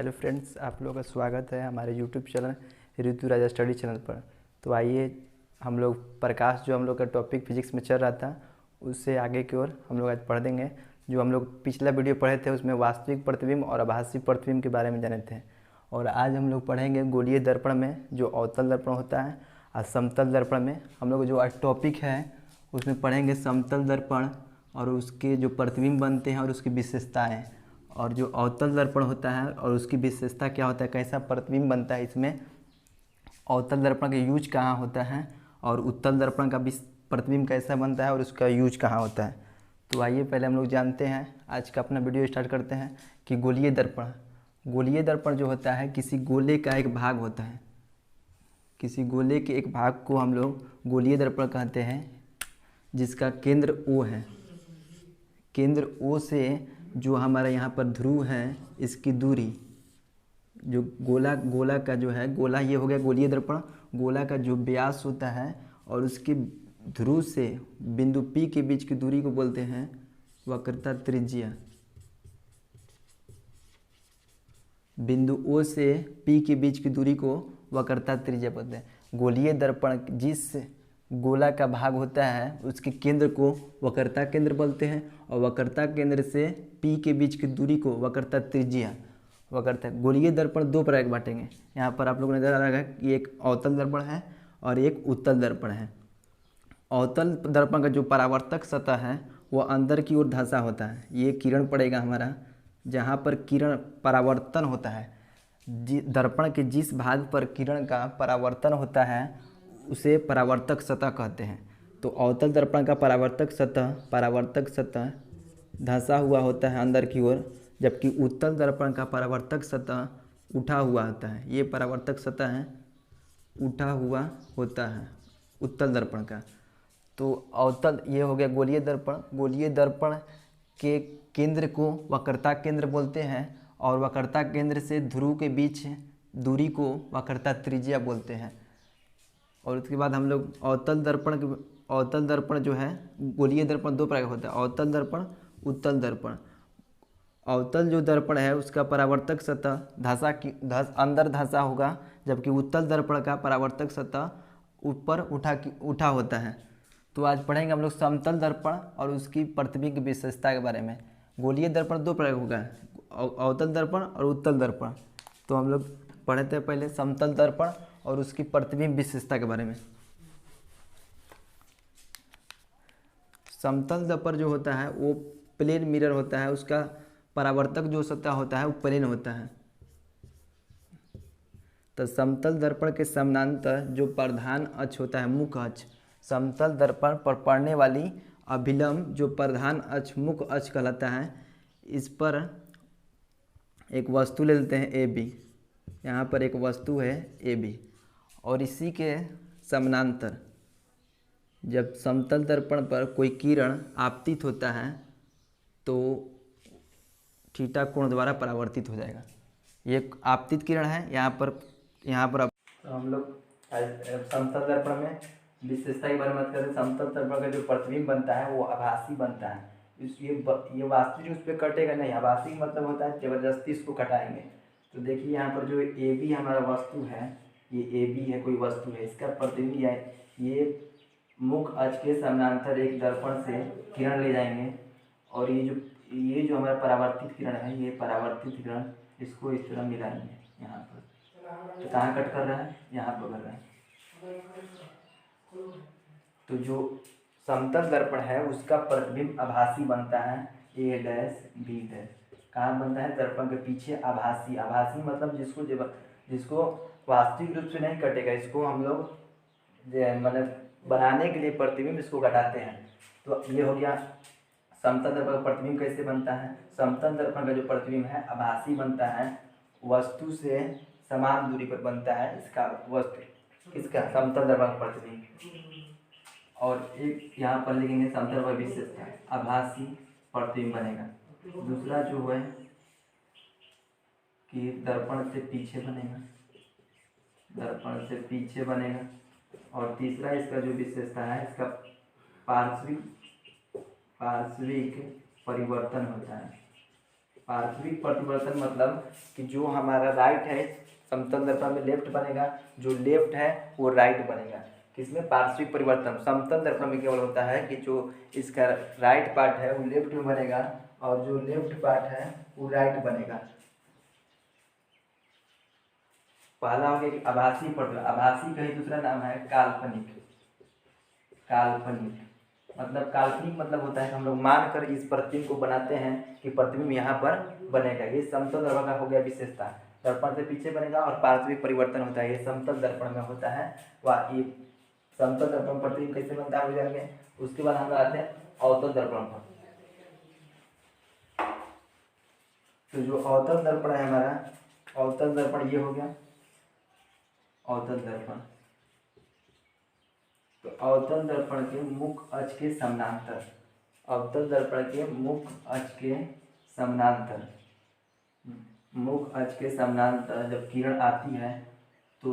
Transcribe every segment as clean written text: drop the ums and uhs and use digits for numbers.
Hello friends, आप लोगों का स्वागत है हमारे यूट्यूब चैनल ऋतु राजा स्टडी चैनल पर। तो आइए हम लोग प्रकाश जो हम लोग का टॉपिक फिजिक्स में चल रहा था उससे आगे की ओर हम लोग आज पढ़ देंगे। जो हम लोग पिछला वीडियो पढ़े थे उसमें वास्तविक प्रतिबिंब और आभासी प्रतिबिंब के बारे में जाने थे, और आज हम लोग पढ़ेंगे गोलीय दर्पण में जो अवतल दर्पण होता है और समतल दर्पण में हम लोग जो आज टॉपिक है उसमें पढ़ेंगे समतल दर्पण और उसके जो प्रतिबिंब बनते हैं और उसकी विशेषताएँ, और जो अवतल दर्पण होता है और उसकी विशेषता क्या होता है, कैसा प्रतिबिंब बनता है, इसमें अवतल दर्पण का यूज कहाँ होता है और उत्तल दर्पण का प्रतिबिंब कैसा बनता है और उसका यूज कहाँ होता है। तो आइए पहले हम लोग जानते हैं, आज का अपना वीडियो स्टार्ट करते हैं कि गोलीय दर्पण। गोलीय दर्पण जो होता है किसी गोले का एक भाग होता है, किसी गोले के एक भाग को हम लोग गोलीय दर्पण कहते हैं, जिसका केंद्र O है। केंद्र O से जो हमारा यहाँ पर ध्रुव है इसकी दूरी, जो गोला का जो है, गोला ये हो गया गोलीय दर्पण। गोला का जो व्यास होता है और उसकी ध्रुव से बिंदु P के बीच की दूरी को बोलते हैं वक्रता त्रिज्या। बिंदु O से P के बीच की दूरी को वक्रता त्रिज्या बोलते हैं। गोलीय दर्पण जिस गोला का भाग होता है उसके केंद्र को वक्रता केंद्र बोलते हैं, और वक्रता केंद्र से P के बीच की दूरी को वक्रता त्रिज्या। वक्रता गोलीय दर्पण दो प्रकार के बांटेंगे। यहाँ पर आप लोगों को नजर आ रहा है कि एक अवतल दर्पण है और एक उत्तल दर्पण है। अवतल दर्पण का जो परावर्तक सतह है वो अंदर की ओर धंसा होता है। ये किरण पड़ेगा हमारा, जहाँ पर किरण परावर्तन होता है, दर्पण के जिस भाग पर किरण का परावर्तन होता है उसे परावर्तक सतह कहते हैं। तो अवतल दर्पण का परावर्तक सतह धंसा हुआ होता है अंदर की ओर, जबकि उत्तल दर्पण का परावर्तक सतह उठा हुआ होता है। ये परावर्तक सतह है उठा हुआ होता है उत्तल दर्पण का। तो अवतल ये हो गया गोलीय दर्पण। गोलीय दर्पण के केंद्र को वक्रता केंद्र बोलते हैं, और वक्रता केंद्र से ध्रुव के बीच दूरी को वक्रता त्रिज्या बोलते हैं। और उसके बाद हम लोग अवतल दर्पण जो है, गोलीय दर्पण दो प्रकार का होता है, अवतल दर्पण उत्तल दर्पण। अवतल जो दर्पण है उसका परावर्तक सतह अंदर धंसा होगा, जबकि उत्तल दर्पण का परावर्तक सतह ऊपर उठा होता है। तो आज पढ़ेंगे हम लोग समतल दर्पण और उसकी प्रतिबिंब की विशेषता के बारे में। गोलीय दर्पण दो प्रकार होगा, अवतल दर्पण और उत्तल दर्पण। तो हम लोग पढ़े थे पहले समतल दर्पण और उसकी प्रतिबिंब विशेषता के बारे में। समतल दर्पण जो होता है वो प्लेन मिरर होता है, उसका परावर्तक जो सतह होता है वो प्लेन होता है। तो समतल दर्पण के समानांतर जो प्रधान अक्ष होता है, मुख्य अक्ष, समतल दर्पण पर पड़ने वाली अभिलंब जो प्रधान अक्ष मुख्य अक्ष कहलाता है, इस पर एक वस्तु ले लेते हैं AB। यहाँ पर एक वस्तु है AB, और इसी के समानांतर जब समतल दर्पण पर कोई किरण आपतित होता है तो थीटा कोण द्वारा परावर्तित हो जाएगा। ये आपतित किरण है। यहाँ पर तो हम लोग समतल दर्पण में विशेषता के बारे में बात करें। समतल दर्पण का जो प्रतिबिंब बनता है वो आभासी बनता है। ये वास्तविक उस पर कटेगा नहीं, आभासी मतलब होता है जबरदस्ती इसको कटाएंगे। तो देखिए यहाँ पर जो AB हमारा वस्तु है, ये AB है, कोई वस्तु है, इसका प्रतिबिंब ये मुख्य अक्ष के समानांतर एक दर्पण से किरण ले जाएंगे, और ये जो हमारा परावर्तित किरण है, ये परावर्तित किरण इसको इस तरह मिलाएंगे यहाँ पर। तो कहाँ कट कर रहा है, यहाँ पर कर रहा है। तो जो समतल दर्पण है उसका प्रतिबिंब आभासी बनता है, A डैश B डैश। कहाँ बनता है, दर्पण के पीछे आभासी। आभासी मतलब जिसको वास्तविक रूप से नहीं कटेगा, इसको हम लोग मतलब बनाने के लिए प्रतिबिंब इसको घटाते हैं। तो ये हो गया समतल दर्पण का प्रतिबिंब कैसे बनता है। समतल दर्पण का जो प्रतिबिंब है आभासी बनता है, वस्तु से समान दूरी पर बनता है इसका समतल दर्पण का प्रतिबिंब। और एक यहाँ पर लिखेंगे समतल दर्पण विशेषता, आभासी प्रतिबिंब बनेगा। दूसरा जो है कि दर्पण से पीछे बनेगा, और तीसरा इसका जो विशेषता है, इसका पार्श्विक परिवर्तन होता है। पार्श्विक परिवर्तन मतलब कि जो हमारा राइट है समतल दर्पण में लेफ्ट बनेगा, जो लेफ्ट है वो राइट बनेगा। किसमें? पार्श्विक परिवर्तन समतल दर्पण में केवल होता है कि जो इसका राइट पार्ट है वो लेफ्ट में बनेगा और जो लेफ्ट पार्ट है वो राइट बनेगा। पहला हो गया कि आभासी परिवर्तन। आभासी का ही दूसरा नाम है काल्पनिक। काल्पनिक मतलब काल्पनिक मतलब होता है कि हम लोग मानकर इस प्रतिबिंब को बनाते हैं कि प्रतिबिंब यहाँ पर बनेगा। ये समतल दर्पण का हो गया विशेषता, दर्पण से पीछे बनेगा और पार्श्विक परिवर्तन होता है, ये समतल दर्पण में होता है। वह ये समतल दर्पण प्रतिबिंब कैसे बनता है जानेंगे। उसके बाद हम आते हैं अवतल दर्पण पर। तो जो अवतल दर्पण है हमारा, अवतल दर्पण ये हो गया अवतल दर्पण। तो अवतल दर्पण के मुख अक्ष के समानांतर, अवतल दर्पण के मुख अक्ष के समानांतर, मुख अक्ष के समानांतर जब किरण आती है तो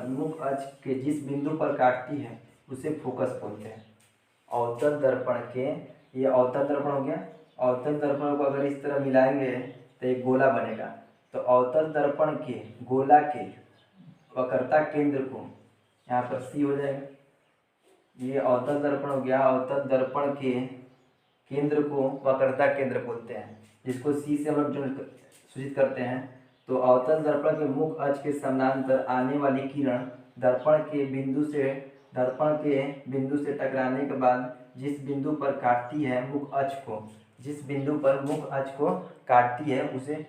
मुख अक्ष के जिस बिंदु पर काटती है उसे फोकस बोलते हैं। अवतल दर्पण के, ये अवतल दर्पण हो गया। अवतल दर्पण को अगर इस तरह मिलाएंगे तो एक गोला बनेगा। तो अवतल दर्पण के गोला के वक्रता केंद्र को, यहाँ पर सी हो जाएगा, ये अवतल दर्पण हो गया। अवतल दर्पण के केंद्र को वक्रता केंद्र बोलते हैं, जिसको सी से हम लोग सूचित करते हैं। तो अवतल दर्पण के मुख अक्ष के समानांतर आने वाली किरण दर्पण के बिंदु से टकराने के बाद जिस बिंदु पर काटती है मुख अक्ष को, जिस बिंदु पर मुख अक्ष को काटती है उसे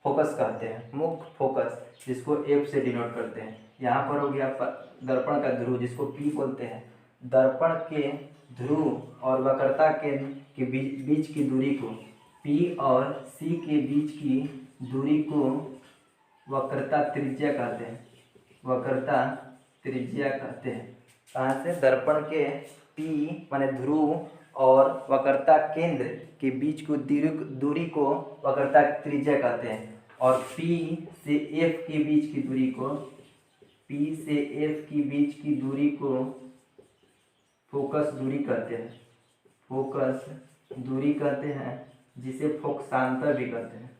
फोकस कहते हैं, मुख फोकस, जिसको एफ से डिनोट करते हैं। यहाँ पर हो गया दर्पण का ध्रुव, जिसको पी बोलते हैं। दर्पण के ध्रुव और वक्रता केंद्र के बीच की दूरी को, पी और सी के बीच की दूरी को वक्रता त्रिज्या कहते हैं, वक्रता त्रिज्या कहते हैं। कहाँ से? दर्पण के पी माने ध्रुव और वक्रता केंद्र के बीच को दूरी को वक्रता त्रिज्या कहते हैं। और पी से एफ के बीच की दूरी को, पी से एफ के बीच की दूरी को फोकस दूरी कहते हैं, फोकस दूरी कहते हैं, जिसे फोकसांतर भी कहते हैं,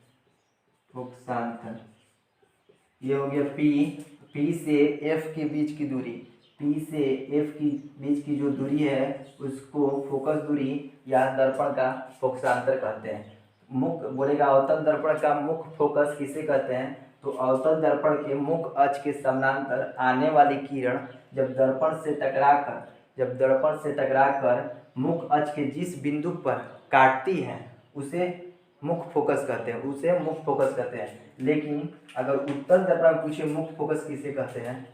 फोकसांतर। ये हो गया पी से एफ के बीच की दूरी, पी से एफ की बीच की जो दूरी है उसको फोकस दूरी या दर्पण का फोकसांतर कहते हैं। मुख बोलेगा अवतल दर्पण का मुख फोकस किसे कहते हैं? तो अवतल दर्पण के मुख अक्ष के समानांतर आने वाली किरण जब दर्पण से टकराकर मुख अक्ष के जिस बिंदु पर काटती है उसे मुख फोकस कहते हैं, उसे मुख फोकस कहते हैं। लेकिन अगर उत्तल दर्पण में पूछे मुख फोकस किसे कहते हैं,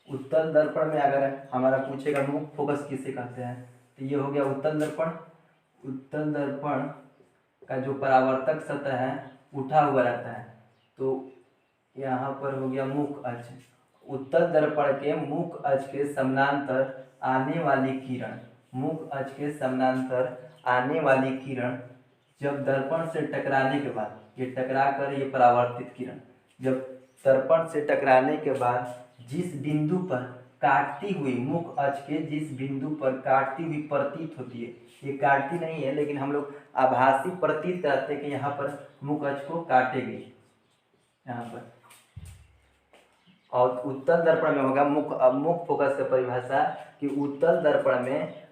उत्तल दर्पण में अगर हमारा पूछेगा मुख फोकस किसे कहते हैं, तो ये हो गया उत्तल दर्पण। उत्तल दर्पण का जो परावर्तक सतह है उठा हुआ रहता है, तो यहाँ पर हो गया मुख अक्ष। उत्तल दर्पण के मुख अक्ष के समानांतर आने वाली किरण, मुख अक्ष के समानांतर आने वाली किरण जब दर्पण से टकराने के बाद, ये टकरा कर ये परावर्तित किरण जब दर्पण से टकराने के बाद जिस बिंदु पर काटती हुई, मुख अक्ष के जिस बिंदु पर काटती हुई प्रतीत होती है, ये काटती नहीं है लेकिन हम लोग आभासी प्रतीत करते हैं कि यहाँ पर मुख अक्ष को काटेगी यहाँ पर। और उत्तल दर्पण में होगा मुख फोकस का परिभाषा कि उत्तल दर्पण में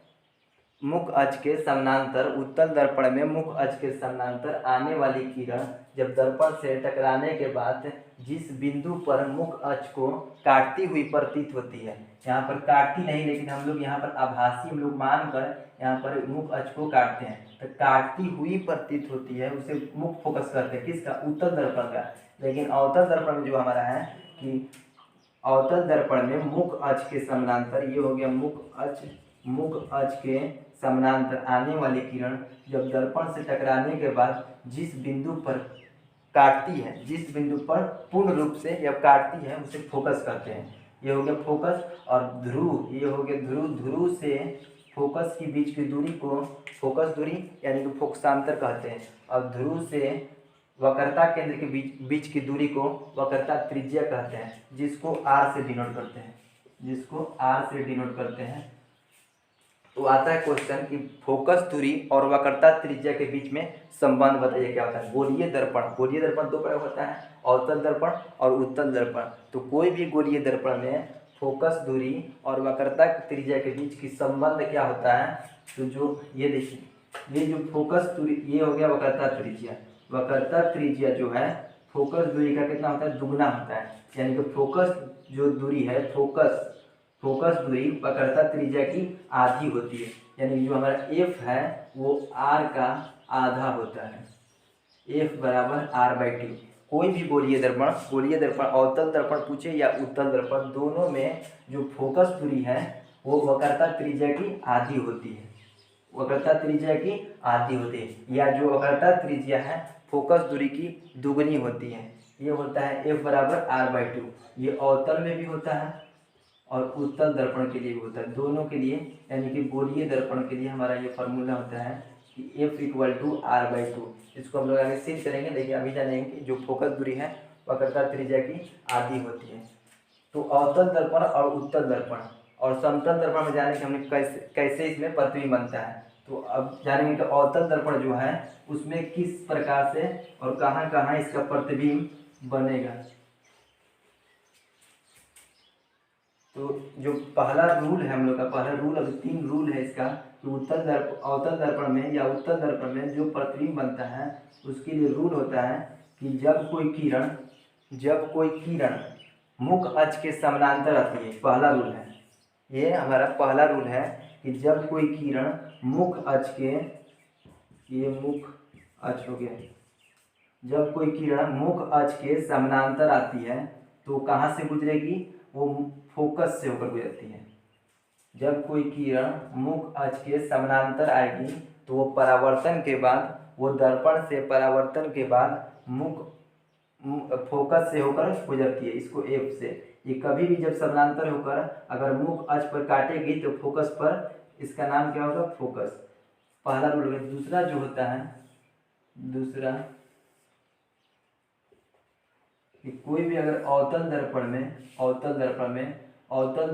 मुख अक्ष के समानांतर, उत्तल दर्पण में मुख अक्ष के समानांतर आने वाली किरण जब दर्पण से टकराने के बाद जिस बिंदु पर मुख अक्ष को काटती हुई प्रतीत होती है, यहाँ पर काटती नहीं लेकिन हम लोग यहाँ पर आभासी हम लोग मानकर यहाँ पर मुख अक्ष को काटते हैं, तो काटती हुई प्रतीत होती है उसे मुख फोकस करते हैं। किसका? उत्तल दर्पण का। लेकिन अवतल दर्पण में जो हमारा है कि अवतल दर्पण में मुख अक्ष के समानांतर, ये हो गया मुख अक्ष के समानांतर आने वाली किरण जब दर्पण से टकराने के बाद जिस बिंदु पर काटती है, जिस बिंदु पर पूर्ण रूप से जब काटती है उसे फोकस करते हैं। ये हो गया फोकस। और ध्रुव, ये हो गया ध्रुव से फोकस के बीच की दूरी को फोकस दूरी यानी कि फोकसांतर कहते हैं। और ध्रुव से वक्रता केंद्र के बीच की दूरी को वक्रता त्रिज्या कहते हैं, जिसको आर से डिनोट करते हैं, जिसको आर से डिनोट करते हैं। तो आता है क्वेश्चन कि फोकस दूरी और वक्रता त्रिज्या के बीच में संबंध बताइए क्या होता है। गोलीय दर्पण दो प्रकार होता है, अवतल दर्पण और उत्तल दर्पण। तो कोई भी गोलीय दर्पण में फोकस दूरी और वक्रता त्रिज्या के बीच की संबंध क्या होता है। तो जो ये देखिए, ये जो फोकस दूरी ये हो गया वक्रता त्रिज्या जो है फोकस दूरी का कितना होता है, दुगना होता है। यानी कि फोकस जो दूरी है, फोकस दूरी वक्रता त्रिज्या की आधी होती है। यानी जो हमारा एफ है वो आर का आधा होता है, एफ बराबर r/2। कोई भी गोलीय दर्पण अवतल दर्पण पूछे या उत्तल दर्पण, दोनों में जो फोकस दूरी है वो वक्रता त्रिज्या की आधी होती है, या जो वक्रता त्रिज्या है फोकस दूरी की दुगनी होती है। ये होता है f बराबर r/2। ये अवतल में भी होता है और उत्तल दर्पण के लिए भी होता है, दोनों के लिए। यानी कि गोलीय दर्पण के लिए हमारा ये फार्मूला होता है कि f = r/2। इसको हम लोग आगे सिद्ध करेंगे, लेकिन अभी जानेंगे कि जो फोकस दूरी है वक्रता त्रिज्या की आधी होती है। तो अवतल दर्पण और उत्तल दर्पण और समतल दर्पण में जाने कि हमने कैसे इसमें प्रतिबिंब बनता है। तो अब जानेंगे कि अवतल दर्पण जो है उसमें किस प्रकार से और कहाँ कहाँ इसका प्रतिबिंब बनेगा। तो जो पहला रूल है हम लोग का, अभी 3 रूल है इसका कि अवतल दर्पण में या उत्तल दर्पण में जो प्रतिबिंब बनता है उसके लिए रूल होता है कि जब कोई किरण मुख अक्ष के समानांतर आती है, पहला रूल है, ये हमारा पहला रूल है कि जब कोई किरण मुख अक्ष के, ये मुख अक्ष हो गया, जब कोई किरण मुख अक्ष के समानांतर आती है तो कहाँ से गुजरेगी, वो फोकस से होकर गुजरती है। जब कोई किरण मुख अक्ष के समानांतर आएगी तो वो परावर्तन के बाद, वो दर्पण से परावर्तन के बाद फोकस से होकर गुजरती है, इसको एफ से। ये कभी भी जब समानांतर होकर अगर मुख अक्ष पर काटेगी तो फोकस पर, इसका नाम क्या होगा, फोकस। पहला रूल है। दूसरा जो होता है, कि कोई भी अगर अवतल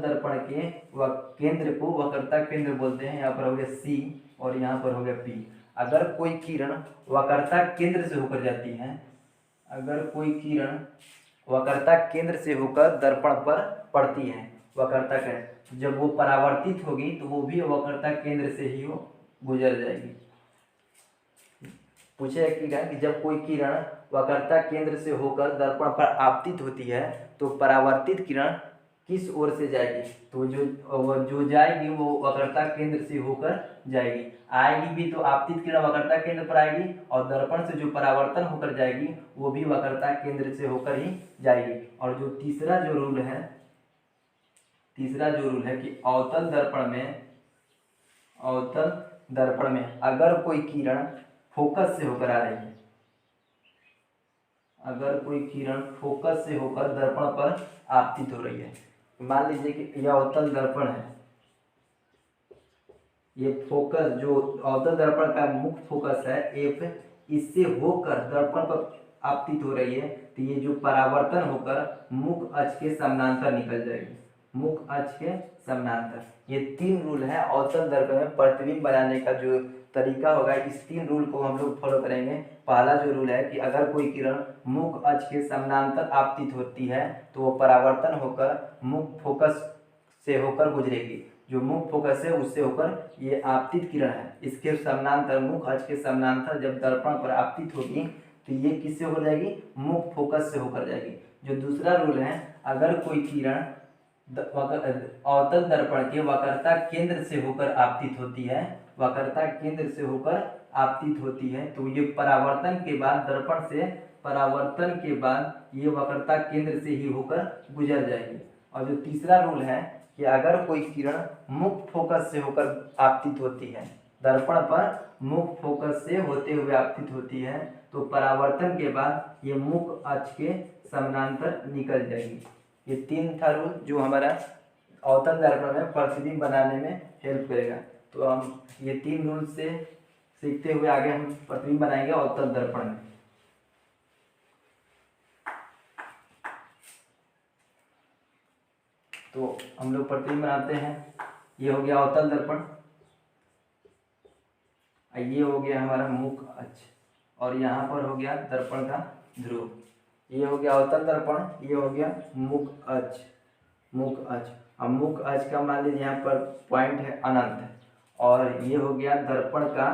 दर्पण के केंद्र को वक्रता केंद्र बोलते हैं, यहाँ पर हो गया C और यहाँ पर हो गया P। अगर कोई किरण वक्रता केंद्र से होकर जाती है, दर्पण पर पड़ती है, वक्रता के, जब वो परावर्तित होगी तो वो भी वक्रता केंद्र से ही गुजर जाएगी। पूछे कि जब कोई किरण वक्रता केंद्र से होकर दर्पण पर आपतित होती है तो परावर्तित किरण किस ओर से जाएगी। तो जो जाएगी वो वक्रता केंद्र से होकर जाएगी, आएगी भी तो आपतित किरण वक्रता केंद्र पर आएगी, और दर्पण से जो परावर्तन होकर जाएगी वो भी वक्रता केंद्र से होकर ही जाएगी। और जो तीसरा जो रूल है कि अवतल दर्पण में अगर कोई किरण फोकस से होकर आ रही है, दर्पण पर आपतित हो रही है, मान लीजिए कि यह अवतल दर्पण है, ये फोकस जो अवतल दर्पण का मुख्य फोकस है एफ, इससे होकर दर्पण पर आपतित हो रही है, तो ये जो परावर्तन होकर मुख अक्ष के समानांतर निकल जाएगी, ये 3 रूल है अवतल दर्पण में प्रतिबिंब बनाने का। जो तरीका होगा, इस 3 रूल को हम लोग फॉलो करेंगे। पहला जो रूल है कि अगर कोई किरण मुख अक्ष के समानांतर आपतित होती है तो वो परावर्तन होकर मुख फोकस से होकर गुजरेगी, जो मुख फोकस है उससे होकर ये आपतित किरण है, इसके समानांतर, मुख अक्ष के समानांतर जब दर्पण पर आपतित होगी तो ये किससे होकर जाएगी, मुख फोकस से होकर जाएगी। जो दूसरा रूल है, अगर कोई किरण अवतल दर्पण के वक्रता केंद्र से होकर आपतित होती है, तो ये परावर्तन के बाद, दर्पण से परावर्तन के बाद ये वक्रता केंद्र से ही होकर गुजर जाएगी। और जो तीसरा रूल है कि अगर कोई किरण मुख फोकस से होकर आपतित होती है, दर्पण पर मुख फोकस से होते हुए आपतित होती है, तो परावर्तन के बाद ये मुख अक्ष के समानांतर निकल जाएगी। ये 3 था रूल जो हमारा अवतल दर्पण में प्रतिबिंब बनाने में हेल्प करेगा। तो हम ये 3 रूल से सीखते हुए आगे हम प्रतिबिंब बनाएंगे अवतल दर्पण में। तो हम लोग प्रतिबिंब बनाते हैं, ये हो गया अवतल दर्पण। ये हो गया हमारा मुख अक्ष, और यहाँ पर हो गया दर्पण का ध्रुव। ये हो गया अवतल दर्पण, ये हो गया मुख अक्ष, मुख अक्ष। अब मुख अक्ष का मान लीजिए यहाँ पर पॉइंट है अनंत, और ये हो गया दर्पण का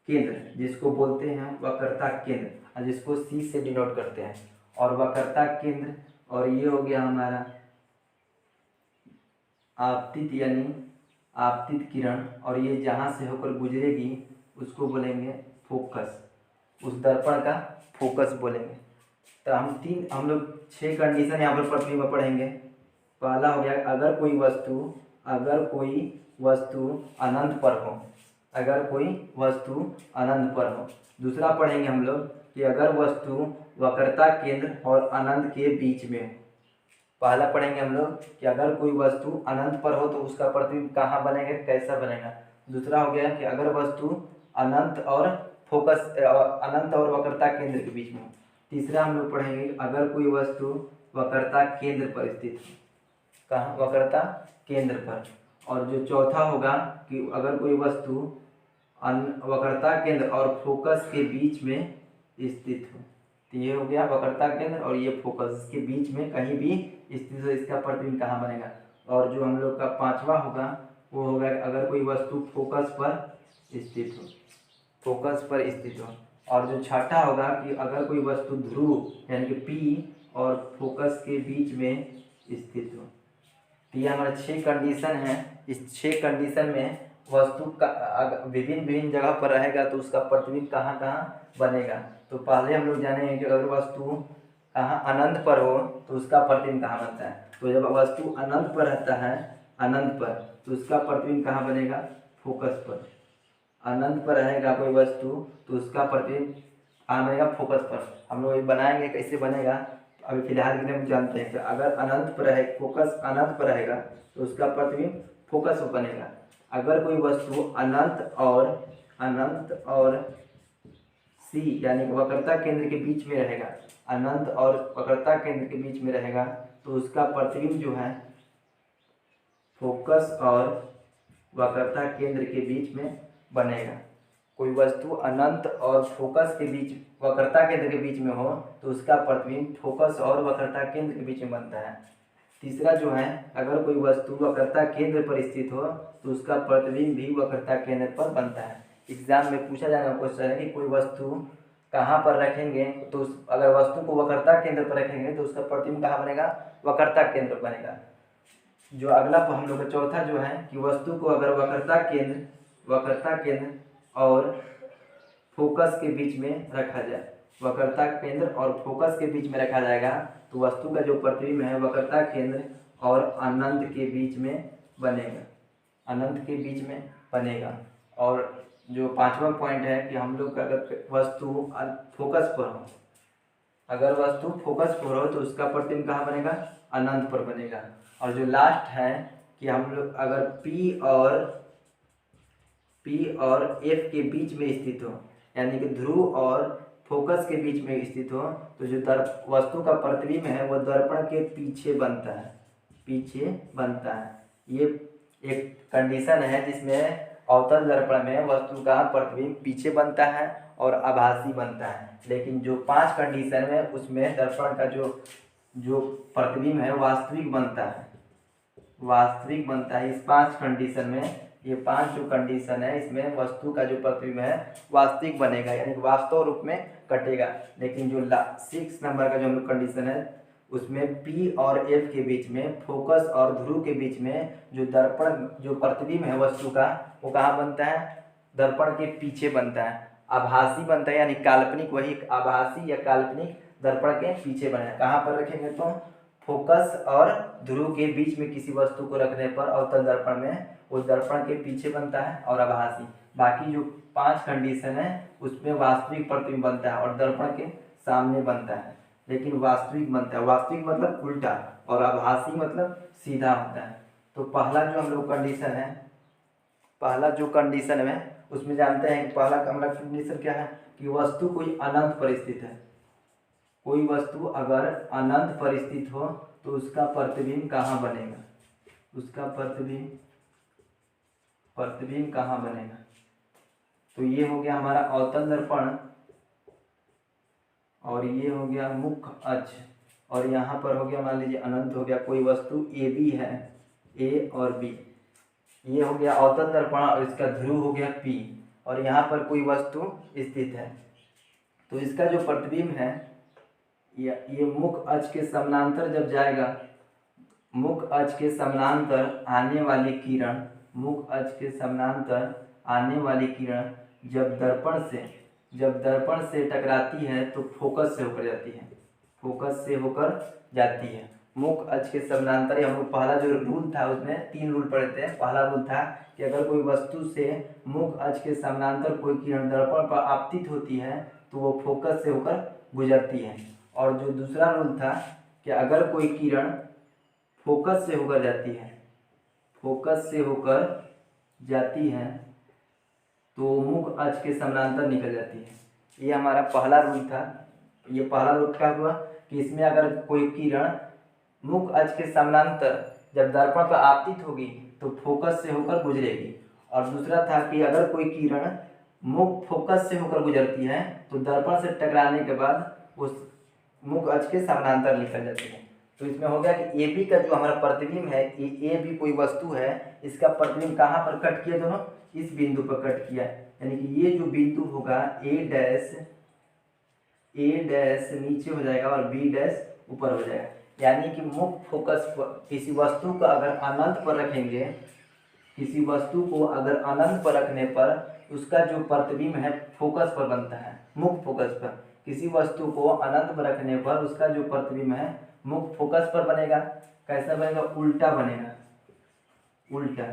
केंद्र जिसको बोलते हैं वक्रता केंद्र, और जिसको सी से डिनोट करते हैं, और वक्रता केंद्र। और ये हो गया हमारा आपतित यानी आपतित किरण, और ये जहाँ से होकर गुजरेगी उसको बोलेंगे फोकस, उस दर्पण का फोकस बोलेंगे। तो हम लोग 6 कंडीशन यहाँ पर पृथ्वी में पढ़ेंगे। पहला हो गया अगर कोई वस्तु अनंत पर हो, अगर कोई वस्तु अनंत पर हो। दूसरा पढ़ेंगे हम लोग कि अगर वस्तु वक्रता केंद्र और अनंत के बीच में हो। पहला पढ़ेंगे हम लोग कि अगर कोई वस्तु अनंत पर हो तो उसका प्रतिबिंब कहाँ बनेगा, कैसा बनेगा। दूसरा हो गया कि अगर वस्तु अनंत और वक्रता केंद्र के बीच में हो। तीसरा हम लोग पढ़ेंगे अगर कोई वस्तु वक्रता केंद्र पर स्थित हो, कहाँ, वक्रता केंद्र पर। और जो चौथा होगा कि अगर कोई वस्तु वक्रता केंद्र और फोकस के बीच में स्थित हो। तो ये हो गया वक्रता केंद्र और ये फोकस के बीच में कहीं भी स्थित हो, इसका प्रतिबिंब कहाँ बनेगा। और जो हम लोग का पांचवा होगा वो होगा अगर कोई वस्तु फोकस पर स्थित हो, फोकस पर स्थित हो। और जो छठा होगा कि अगर कोई वस्तु ध्रुव यानी कि पी और फोकस के बीच में स्थित हो। तो ये हमारे 6 कंडीशन हैं। इस 6 कंडीशन में वस्तु का विभिन्न जगह पर रहेगा तो उसका प्रतिबिंब कहाँ कहाँ बनेगा। तो पहले हम लोग जानेंगे कि अगर वस्तु कहाँ अनंत पर हो तो उसका प्रतिबिंब कहाँ बनता है। तो जब वस्तु अनंत पर रहता है, अनंत पर, तो उसका प्रतिबिंब कहाँ बनेगा, फोकस पर। अनंत पर रहेगा कोई वस्तु तो उसका प्रतिबिंब कहाँ बनेगा, फोकस पर। हम लोग ये बनाएंगे, कैसे बनेगा अभी फिलहाल के लिए हम जानते हैं कि अगर अनंत पर रहे, फोकस अनंत पर रहेगा तो उसका प्रतिबिंब फोकस पर बनेगा। अगर कोई वस्तु अनंत और सी यानी कि वक्रता केंद्र के बीच में रहेगा, अनंत और वक्रता केंद्र के बीच में रहेगा तो उसका प्रतिबिंब जो है फोकस और वक्रता केंद्र के बीच में बनेगा। कोई वस्तु अनंत और फोकस के बीच, वक्रता केंद्र के बीच में हो तो उसका प्रतिबिंब फोकस और वक्रता केंद्र के बीच में बनता है। तीसरा जो है अगर कोई वस्तु वक्रता केंद्र पर स्थित हो तो उसका प्रतिबिंब भी वक्रता केंद्र पर बनता है। एग्जाम में पूछा जाएगा क्वेश्चन है कि कोई वस्तु कहाँ पर रखेंगे, तो अगर वस्तु को वक्रता केंद्र पर रखेंगे तो उसका प्रतिबिंब कहाँ बनेगा, वक्रता केंद्र बनेगा। जो अगला हम लोग का चौथा जो है कि वस्तु को अगर वक्रता केंद्र और फोकस के बीच में रखा जाए, वक्रता केंद्र और फोकस के बीच में रखा जाएगा तो वस्तु का जो प्रतिबिंब है वक्रता केंद्र और अनंत के बीच में बनेगा, अनंत के बीच में बनेगा। और जो पांचवा पॉइंट है कि हम लोग का अगर वस्तु फोकस पर हो, अगर वस्तु फोकस पर हो तो उसका प्रतिबिंब कहाँ बनेगा, अनंत पर बनेगा। और जो लास्ट है कि हम लोग अगर P और F के बीच में स्थित हो, यानी कि ध्रुव और फोकस के बीच में स्थित हो, तो जो वस्तु का प्रतिबिंब है वो दर्पण के पीछे बनता है, पीछे बनता है। ये एक कंडीशन है जिसमें अवतल दर्पण में वस्तु का प्रतिबिंब पीछे बनता है और आभासी बनता है। लेकिन जो 5 कंडीशन है उसमें दर्पण का जो प्रतिबिंब है वास्तविक बनता है, वास्तविक बनता है। इस 5 कंडीशन में, ये 5 जो कंडीशन है इसमें वस्तु का जो प्रतिबिंब है वास्तविक बनेगा, यानी वास्तव रूप में कटेगा। लेकिन जो 6 नंबर का जो हम लोग कंडीशन है उसमें P और F के बीच में, फोकस और ध्रुव के बीच में जो दर्पण जो प्रतिबिंब है वस्तु का वो कहाँ बनता है, दर्पण के पीछे बनता है, आभासी बनता है, यानी काल्पनिक, वही आभासी या काल्पनिक दर्पण के पीछे बनेगा। कहाँ पर रखेंगे तो फोकस और ध्रुव के बीच में किसी वस्तु को रखने पर अवतल दर्पण में वो दर्पण के पीछे बनता है और आभासी। बाकी जो 5 कंडीशन है उसमें वास्तविक प्रतिबिंब बनता है और दर्पण के सामने बनता है, लेकिन वास्तविक बनता है। वास्तविक मतलब उल्टा और आभासी मतलब सीधा होता है। तो पहला जो हम लोग कंडीशन है, पहला जो कंडीशन है उसमें जानते हैं कि पहला हमारा कंडीशन क्या है कि वस्तु कोई अनंत पर स्थित है। कोई वस्तु अगर अनंत पर स्थित हो तो उसका प्रतिबिंब कहाँ बनेगा, उसका प्रतिबिंब कहाँ बनेगा, तो ये हो गया हमारा अवतल दर्पण और ये हो गया मुख्य अक्ष और यहाँ पर हो गया मान लीजिए अनंत हो गया, कोई वस्तु ए बी है, ए और बी, ये हो गया अवतल दर्पण और इसका ध्रुव हो गया पी और यहाँ पर कोई वस्तु स्थित है। तो इसका जो प्रतिबिंब है ये मुख्य अक्ष के समानांतर जब जाएगा, मुख्य अक्ष के समानांतर आने वाली किरण, मुख्य अक्ष के समानांतर आने वाली किरण जब दर्पण से टकराती है तो फोकस से होकर जाती है, फोकस से होकर जाती है। मुख्य अक्ष के समानांतर हम लोग पहला जो रूल था उसमें 3 रूल पढ़े थे। पहला रूल था कि अगर कोई वस्तु से मुख्य अक्ष के समानांतर कोई किरण दर्पण पर आपतित होती है तो वो फोकस से होकर गुजरती है। और जो दूसरा रूल था कि अगर कोई किरण फोकस से होकर जाती है, फोकस से होकर जाती है तो मुख्य अक्ष के समानांतर निकल जाती है। ये हमारा पहला रूल था। ये पहला रूल क्या हुआ कि इसमें अगर कोई किरण मुख्य अक्ष के समानांतर जब दर्पण पर आपतित होगी तो फोकस से होकर गुजरेगी। और दूसरा था कि अगर कोई किरण मुख्य फोकस से होकर गुजरती है तो दर्पण से टकराने के बाद उस मुख्य अक्ष के समानांतर निकल जाती है। तो इसमें हो गया कि ए बी का जो हमारा प्रतिबिंब है, ए बी कोई वस्तु है, इसका प्रतिबिंब कहाँ पर कट किया, दोनों इस बिंदु पर कट किया, यानी कि ये जो बिंदु होगा ए डैश नीचे हो जाएगा और बी डैश ऊपर हो जाएगा। यानी कि मुख्य फोकस पर किसी वस्तु को अगर अनंत पर रखेंगे, किसी वस्तु को अगर अनंत पर रखने पर उसका जो प्रतिबिंब है फोकस पर बनता है, मुख्य फोकस पर। किसी वस्तु को अनंत पर रखने पर उसका जो प्रतिबिंब है मुख्य फोकस पर बनेगा। कैसा बनेगा, उल्टा बनेगा, उल्टा।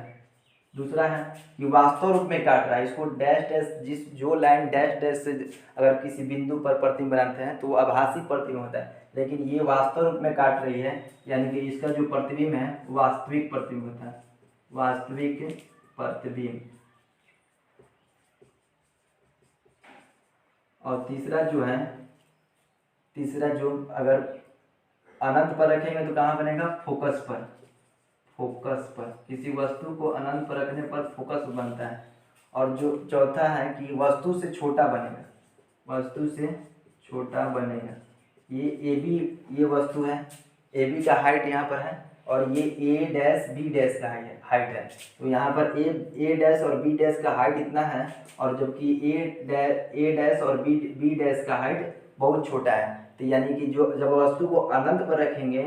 दूसरा है कि वास्तव रूप में काट रहा है, इसको डैश डैश जो लाइन डैश डैश से अगर किसी बिंदु पर प्रतिबिंब बनाते हैं तो वो आभासी प्रतिबिंब होता है, लेकिन ये वास्तव रूप में काट रही है, यानी कि इसका जो प्रतिबिंब है वास्तविक प्रतिबिंब होता है, वास्तविक प्रतिबिंब। और तीसरा जो अगर अनंत पर रखेंगे तो कहाँ बनेगा, फोकस पर, फोकस पर। किसी वस्तु को अनंत पर रखने पर फोकस बनता है। और जो चौथा है कि वस्तु से छोटा बनेगा, वस्तु से छोटा बनेगा। ये ए बी ये वस्तु है, ए बी का हाइट यहाँ पर है और ये ए डैश बी डैश का हाइट है। तो यहाँ पर ए डैश और बी डैश का हाइट इतना है और जबकि ए डैश और बी डैश का हाइट बहुत छोटा है। तो यानी कि जो जब वस्तु को अनंत पर रखेंगे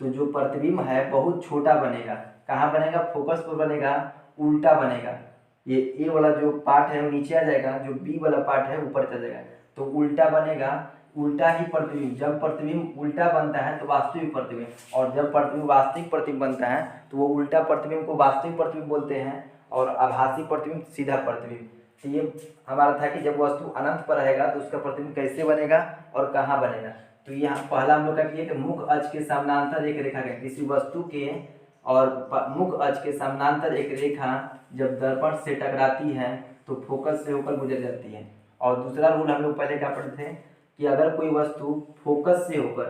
तो जो प्रतिबिंब है बहुत छोटा बनेगा। कहाँ बनेगा, फोकस पर बनेगा, उल्टा बनेगा। ये ए वाला जो पार्ट है वो नीचे आ जाएगा, जो बी वाला पार्ट है ऊपर चला जाएगा, तो उल्टा बनेगा, उल्टा ही प्रतिबिंब। जब प्रतिबिंब उल्टा बनता है तो वास्तविक प्रतिबिंब, और जब प्रतिबिंब वास्तविक प्रतिबिंब बनता है तो वो उल्टा प्रतिबिंब को वास्तविक प्रतिबिंब बोलते हैं और आभासी प्रतिबिंब सीधा प्रतिबिंब। तो ये हमारा था कि जब वस्तु अनंत पर रहेगा तो उसका प्रतिबिंब कैसे बनेगा और कहाँ बनेगा। तो यहाँ पहला हम लोग का किया कि मुख्य अक्ष के समानांतर एक रेखा है, किसी वस्तु के और मुख्य अक्ष के समानांतर एक रेखा जब दर्पण से टकराती है तो फोकस से होकर गुजर जाती है। और दूसरा रूल हम लोग पहले क्या पढ़ते थे कि अगर कोई वस्तु फोकस से होकर,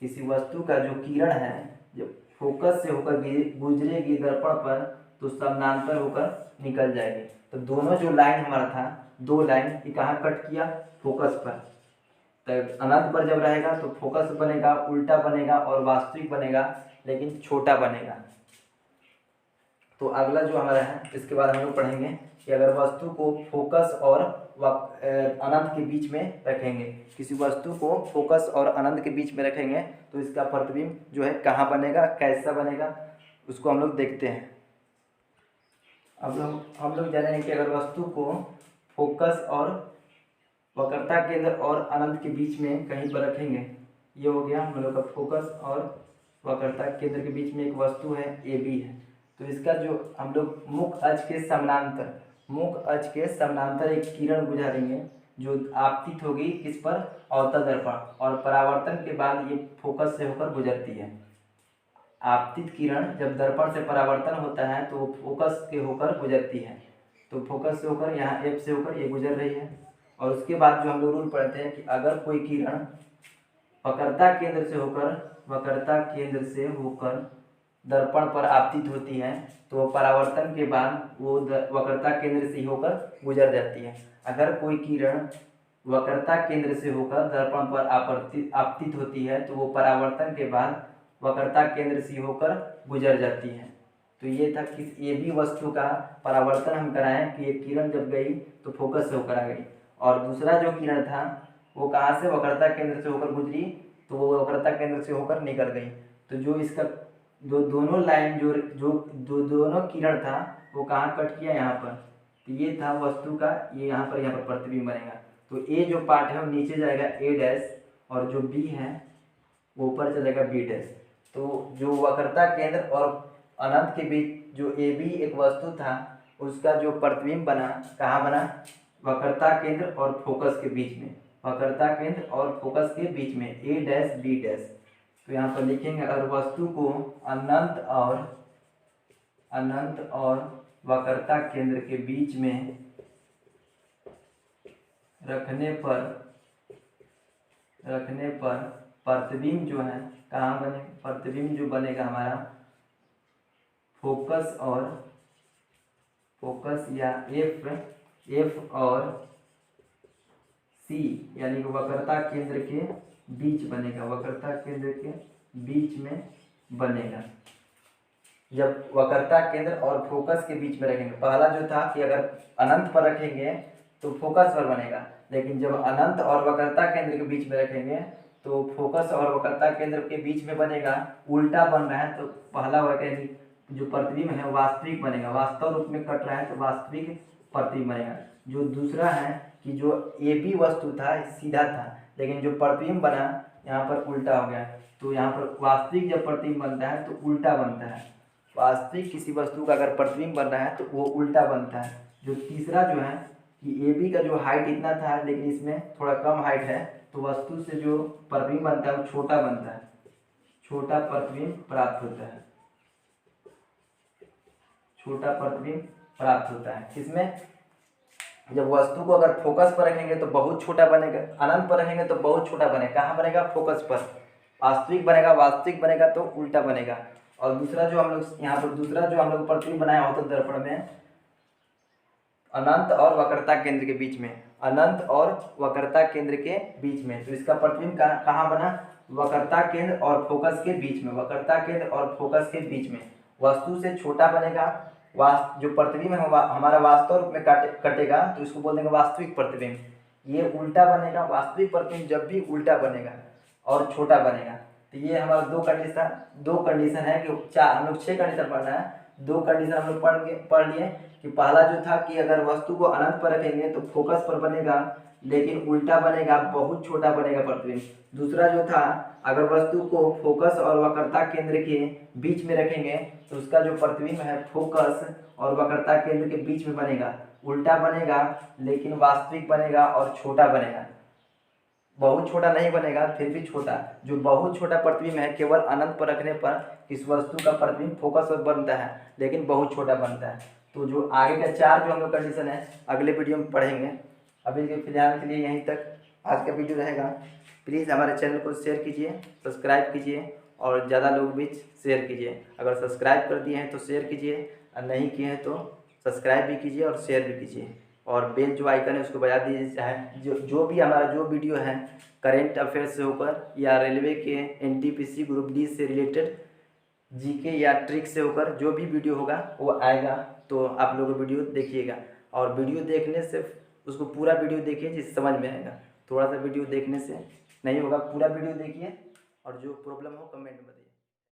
किसी वस्तु का जो किरण है जब फोकस से होकर गुजरेगी दर्पण पर तो समानांतर होकर निकल जाएगी। तो दोनों जो लाइन हमारा था, 2 लाइन, ये कहाँ कट किया, फोकस पर। तो अनंत पर जब रहेगा तो फोकस बनेगा, उल्टा बनेगा और वास्तविक बनेगा, लेकिन छोटा बनेगा। तो अगला जो हमारा है इसके बाद हम लोग पढ़ेंगे कि अगर वस्तु को फोकस और अनंत के बीच में रखेंगे, किसी वस्तु को फोकस और अनंत के बीच में रखेंगे तो इसका प्रतिबिंब जो है कहाँ बनेगा, कैसा बनेगा, उसको हम लोग देखते हैं। अब हम लोग जानेंगे कि अगर वस्तु को फोकस और वक्रता केंद्र और अनंत के बीच में कहीं पर रखेंगे, ये हो गया हम लोग का फोकस और वक्रता केंद्र के बीच में एक वस्तु है ए बी है, तो इसका जो हम लोग मुख्य अक्ष के समानांतर एक किरण गुजारेंगे जो आपतित होगी इस पर, अवतल दर्पण, और परावर्तन के बाद ये फोकस से होकर गुजरती है। आपतित किरण जब दर्पण से परावर्तन होता है तो वो फोकस के होकर गुजरती है, तो फोकस से होकर यहाँ एफ से होकर ये गुजर रही है। और उसके बाद जो हम लोग रूल पढ़ते हैं कि अगर कोई किरण वक्रता केंद्र से होकर दर्पण पर आपतित होती है तो परावर्तन के बाद वो वक्रता केंद्र से होकर गुजर जाती है। अगर कोई किरण वक्रता केंद्र से होकर दर्पण पर आपतित होती है तो वो परावर्तन के बाद वक्रता केंद्र से होकर गुजर जाती है। तो ये था कि ये भी वस्तु का परावर्तन हम कराएं कि ये किरण जब गई तो फोकस से होकर आ गई, और दूसरा जो किरण था वो कहाँ से वक्रता केंद्र से होकर गुजरी तो वो वक्रता केंद्र से होकर निकल गई। तो जो इसका दोनों लाइन जो दोनों किरण था वो कहाँ कट किया, यहाँ पर। तो ये था वस्तु का, ये यहाँ पर प्रतिबिंब बनेगा। तो ए जो पार्ट है वो नीचे जाएगा ए डैश, और जो बी है वो ऊपर चलेगा बी डैश। तो जो वक्रता केंद्र और अनंत के बीच जो ए बी एक वस्तु था उसका जो प्रतिबिंब बना, कहाँ बना, वक्रता केंद्र और फोकस के बीच में, वक्रता केंद्र और फोकस के बीच में ए डैश बी डैश। तो यहाँ पर लिखेंगे अगर वस्तु को अनंत और वक्रता केंद्र के बीच में रखने पर प्रतिबिंब जो है कहाँ बने, प्रतिबिंब जो बनेगा हमारा फोकस या एफ और सी यानी कि वक्रता केंद्र के बीच बनेगा, वक्रता केंद्र के बीच में बनेगा। जब वक्रता केंद्र और फोकस के बीच में रखेंगे, पहला जो था कि अगर अनंत पर रखेंगे तो फोकस पर बनेगा, लेकिन जब अनंत और वक्रता केंद्र के बीच में रखेंगे तो फोकस और वक्रता केंद्र के बीच में बनेगा, उल्टा बन रहा है। तो पहला वैज्ञानिक जो प्रतिबिंब है वास्तविक बनेगा, वास्तव रूप में कट रहा है तो वास्तविक प्रतिबिंब बनेगा। जो दूसरा है कि जो ए बी वस्तु था सीधा था, लेकिन जो प्रतिबिंब बना यहाँ पर उल्टा हो गया। तो यहाँ पर वास्तविक जब प्रतिबिंब बनता है तो उल्टा बनता है, वास्तविक किसी वस्तु का अगर प्रतिबिंब बन रहा है तो वो उल्टा बनता है। जो तीसरा जो है कि ए बी का जो हाइट इतना था लेकिन इसमें थोड़ा कम हाइट है, तो वस्तु से जो प्रतिबिंब बनता है वो छोटा बनता है, छोटा प्रतिबिंब प्राप्त होता है, छोटा प्रतिबिंब प्राप्त होता है। इसमें जब वस्तु को अगर फोकस पर रखेंगे तो बहुत छोटा बनेगा, अनंत पर रखेंगे तो बहुत छोटा बनेगा, कहाँ बनेगा, फोकस पर। वास्तविक बनेगा, वास्तविक बनेगा तो उल्टा बनेगा। और दूसरा जो हम लोग यहाँ पर दूसरा जो हम लोग प्रतिबिंब बनाया होता है दर्पण में, अनंत और वक्रता केंद्र के बीच में, अनंत और वक्रता केंद्र के बीच में। तो इसका प्रतिबिंब कहाँ बना, वक्रता केंद्र और फोकस के बीच में, वक्रता केंद्र और फोकस के बीच में। वस्तु से छोटा बनेगा, जो प्रतिबिंब है हमारा वास्तव रूप में कटेगा तो इसको बोल देंगे वास्तविक प्रतिबिंब। ये उल्टा बनेगा, वास्तविक प्रतिबिंब जब भी उल्टा बनेगा और छोटा बनेगा। तो ये हमारा दो कंडीशन है कि चार, हम लोग 6 कंडीशन पढ़ना है। 2 कंडीशन हम लोग पढ़ लिए कि पहला जो था कि अगर वस्तु को अनंत पर रखेंगे तो फोकस पर बनेगा लेकिन उल्टा बनेगा, बहुत छोटा बनेगा प्रतिबिंब। दूसरा जो था अगर वस्तु को फोकस और वक्रता केंद्र के बीच में रखेंगे तो उसका जो प्रतिबिंब है फोकस और वक्रता केंद्र के बीच में बनेगा, उल्टा बनेगा लेकिन वास्तविक बनेगा और छोटा बनेगा, बहुत छोटा नहीं बनेगा फिर भी छोटा। जो बहुत छोटा प्रतिबिंब है केवल अनंत पर रखने पर इस वस्तु का प्रतिबिंब फोकस पर बनता है लेकिन बहुत छोटा बनता है। तो जो आगे का 4 जो हम लोग कंडीशन है अगले वीडियो में पढ़ेंगे। अभी के फिलहाल के लिए यहीं तक आज का वीडियो रहेगा। प्लीज़ हमारे चैनल को शेयर कीजिए, सब्सक्राइब कीजिए और ज़्यादा लोग बीच शेयर कीजिए। अगर सब्सक्राइब कर दिए हैं तो शेयर कीजिए, और नहीं किए हैं तो सब्सक्राइब भी कीजिए और शेयर भी कीजिए, और बेल जो आइकन है उसको बजा दीजिए। चाहे जो भी हमारा जो वीडियो है करेंट अफेयर्स से होकर या रेलवे के एनटीपीसी ग्रुप डी से रिलेटेड जीके या ट्रिक से होकर जो भी वीडियो होगा वो आएगा, तो आप लोग वीडियो देखिएगा। और वीडियो देखने से उसको पूरा वीडियो देखिए जिससे समझ में आएगा, थोड़ा सा वीडियो देखने से नहीं होगा, पूरा वीडियो देखिए और जो प्रॉब्लम हो कमेंट में बताइए।